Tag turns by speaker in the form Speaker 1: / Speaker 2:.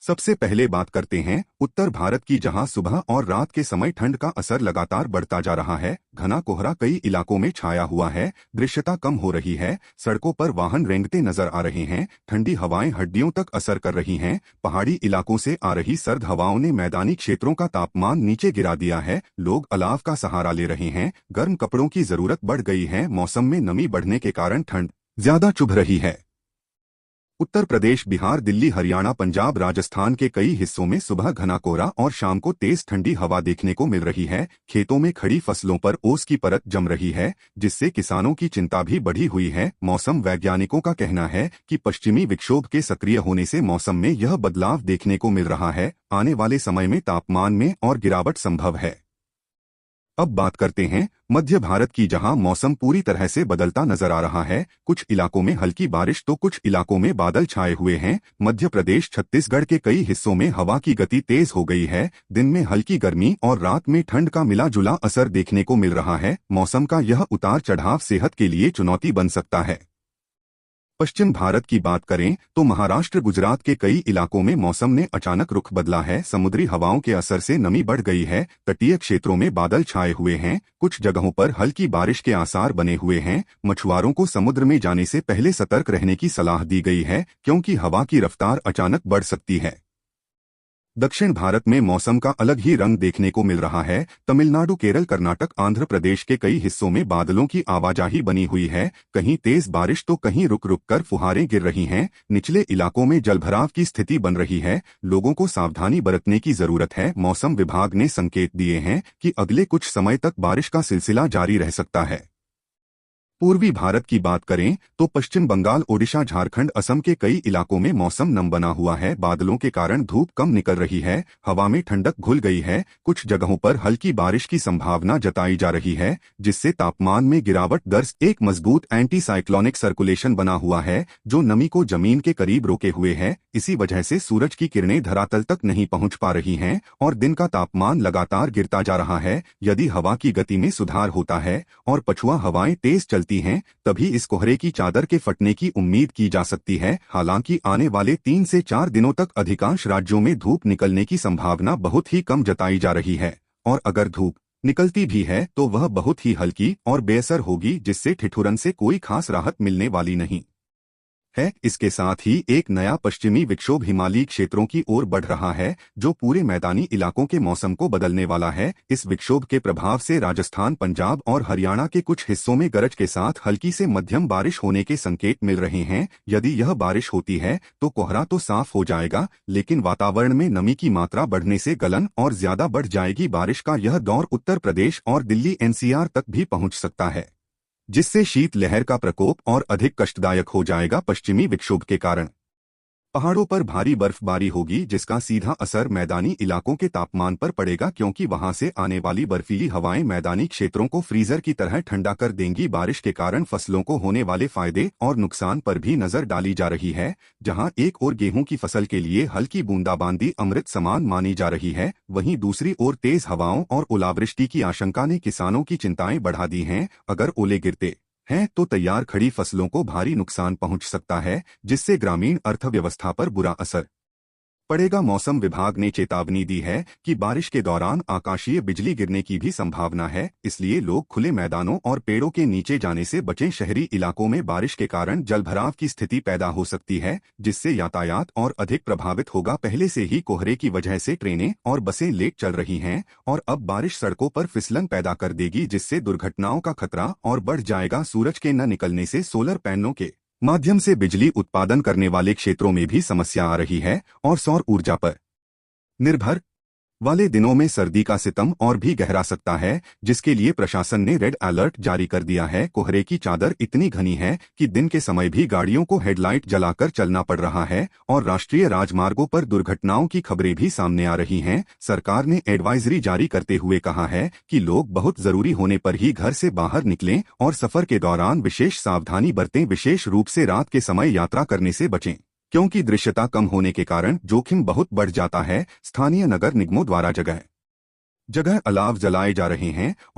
Speaker 1: सबसे पहले बात करते हैं उत्तर भारत की, जहां सुबह और रात के समय ठंड का असर लगातार बढ़ता जा रहा है। घना कोहरा कई इलाकों में छाया हुआ है, दृश्यता कम हो रही है, सड़कों पर वाहन रेंगते नजर आ रहे हैं, ठंडी हवाएं हड्डियों तक असर कर रही हैं। पहाड़ी इलाकों से आ रही सर्द हवाओं ने मैदानी क्षेत्रों का तापमान नीचे गिरा दिया है। लोग अलाव का सहारा ले रहे हैं, गर्म कपड़ों की जरूरत बढ़ गई है। मौसम में नमी बढ़ने के कारण ठंड ज्यादा चुभ रही है। उत्तर प्रदेश, बिहार, दिल्ली, हरियाणा, पंजाब, राजस्थान के कई हिस्सों में सुबह घना कोहरा और शाम को तेज ठंडी हवा देखने को मिल रही है। खेतों में खड़ी फसलों पर ओस की परत जम रही है, जिससे किसानों की चिंता भी बढ़ी हुई है। मौसम वैज्ञानिकों का कहना है कि पश्चिमी विक्षोभ के सक्रिय होने से मौसम में यह बदलाव देखने को मिल रहा है। आने वाले समय में तापमान में और गिरावट संभव है। अब बात करते हैं मध्य भारत की, जहां मौसम पूरी तरह से बदलता नजर आ रहा है। कुछ इलाकों में हल्की बारिश तो कुछ इलाकों में बादल छाए हुए हैं। मध्य प्रदेश, छत्तीसगढ़ के कई हिस्सों में हवा की गति तेज हो गई है। दिन में हल्की गर्मी और रात में ठंड का मिला जुला असर देखने को मिल रहा है। मौसम का यह उतार चढ़ाव सेहत के लिए चुनौती बन सकता है। पश्चिम भारत की बात करें तो महाराष्ट्र, गुजरात के कई इलाकों में मौसम ने अचानक रुख बदला है। समुद्री हवाओं के असर से नमी बढ़ गई है। तटीय क्षेत्रों में बादल छाए हुए हैं, कुछ जगहों पर हल्की बारिश के आसार बने हुए हैं। मछुआरों को समुद्र में जाने से पहले सतर्क रहने की सलाह दी गई है, क्योंकि हवा की रफ्तार अचानक बढ़ सकती है। दक्षिण भारत में मौसम का अलग ही रंग देखने को मिल रहा है। तमिलनाडु, केरल, कर्नाटक, आंध्र प्रदेश के कई हिस्सों में बादलों की आवाजाही बनी हुई है। कहीं तेज बारिश तो कहीं रुक रुक कर फुहारें गिर रही हैं। निचले इलाकों में जलभराव की स्थिति बन रही है। लोगों को सावधानी बरतने की जरूरत है। मौसम विभाग ने संकेत दिए हैं कि अगले कुछ समय तक बारिश का सिलसिला जारी रह सकता है। पूर्वी भारत की बात करें तो पश्चिम बंगाल, ओडिशा, झारखंड, असम के कई इलाकों में मौसम नम बना हुआ है। बादलों के कारण धूप कम निकल रही है, हवा में ठंडक घुल गई है। कुछ जगहों पर हल्की बारिश की संभावना जताई जा रही है, जिससे तापमान में गिरावट दर्ज। एक मजबूत एंटी साइक्लोनिक सर्कुलेशन बना हुआ है, जो नमी को जमीन के करीब रोके हुए है। इसी वजह से सूरज की किरणें धरातल तक नहीं पहुंच पा रही हैं और दिन का तापमान लगातार गिरता जा रहा है। यदि हवा की गति में सुधार होता है और पछुआ हवाएं तेज चलती हैं, तभी इस कोहरे की चादर के फटने की उम्मीद की जा सकती है। हालांकि आने वाले 3 से 4 दिनों तक अधिकांश राज्यों में धूप निकलने की संभावना बहुत ही कम जताई जा रही है, और अगर धूप निकलती भी है तो वह बहुत ही हल्की और बेअसर होगी, जिससे ठिठुरन से कोई खास राहत मिलने वाली नहीं है। इसके साथ ही एक नया पश्चिमी विक्षोभ हिमालयी क्षेत्रों की ओर बढ़ रहा है, जो पूरे मैदानी इलाकों के मौसम को बदलने वाला है। इस विक्षोभ के प्रभाव से राजस्थान, पंजाब और हरियाणा के कुछ हिस्सों में गरज के साथ हल्की से मध्यम बारिश होने के संकेत मिल रहे हैं। यदि यह बारिश होती है तो कोहरा तो साफ हो जाएगा, लेकिन वातावरण में नमी की मात्रा बढ़ने से गलन और ज्यादा बढ़ जाएगी। बारिश का यह दौर उत्तर प्रदेश और दिल्ली एनसीआर तक भी पहुंच सकता है, जिससे शीत लहर का प्रकोप और अधिक कष्टदायक हो जाएगा। पश्चिमी विक्षोभ के कारण पहाड़ों पर भारी बर्फबारी होगी, जिसका सीधा असर मैदानी इलाकों के तापमान पर पड़ेगा, क्योंकि वहां से आने वाली बर्फीली हवाएं मैदानी क्षेत्रों को फ्रीजर की तरह ठंडा कर देंगी। बारिश के कारण फसलों को होने वाले फायदे और नुकसान पर भी नजर डाली जा रही है। जहां एक ओर गेहूं की फसल के लिए हल्की बूंदाबांदी अमृत समान मानी जा रही है, वहीं दूसरी ओर तेज हवाओं और ओलावृष्टि की आशंका ने किसानों की चिंताएं बढ़ा दी हैं। अगर ओले गिरते हैं तो तैयार खड़ी फसलों को भारी नुकसान पहुंच सकता है, जिससे ग्रामीण अर्थव्यवस्था पर बुरा असर पड़ेगा। मौसम विभाग ने चेतावनी दी है कि बारिश के दौरान आकाशीय बिजली गिरने की भी संभावना है, इसलिए लोग खुले मैदानों और पेड़ों के नीचे जाने से बचें। शहरी इलाकों में बारिश के कारण जलभराव की स्थिति पैदा हो सकती है, जिससे यातायात और अधिक प्रभावित होगा। पहले से ही कोहरे की वजह से ट्रेनें और बसें लेट चल रही हैं, और अब बारिश सड़कों पर फिसलन पैदा कर देगी, जिससे दुर्घटनाओं का खतरा और बढ़ जाएगा। सूरज के न निकलने से सोलर पैनलों के माध्यम से बिजली उत्पादन करने वाले क्षेत्रों में भी समस्या आ रही है, और सौर ऊर्जा पर निर्भर वाले दिनों में सर्दी का सितम और भी गहरा सकता है, जिसके लिए प्रशासन ने रेड अलर्ट जारी कर दिया है। कोहरे की चादर इतनी घनी है कि दिन के समय भी गाड़ियों को हेडलाइट जलाकर चलना पड़ रहा है, और राष्ट्रीय राजमार्गों पर दुर्घटनाओं की खबरें भी सामने आ रही हैं। सरकार ने एडवाइजरी जारी करते हुए कहा है कि लोग बहुत जरूरी होने पर ही घर से बाहर निकलें और सफर के दौरान विशेष सावधानी बरतें। विशेष रूप से रात के समय यात्रा करने से बचें, क्योंकि दृश्यता कम होने के कारण जोखिम बहुत बढ़ जाता है। स्थानीय नगर निगमों द्वारा जगह जगह अलाव जलाए जा रहे हैं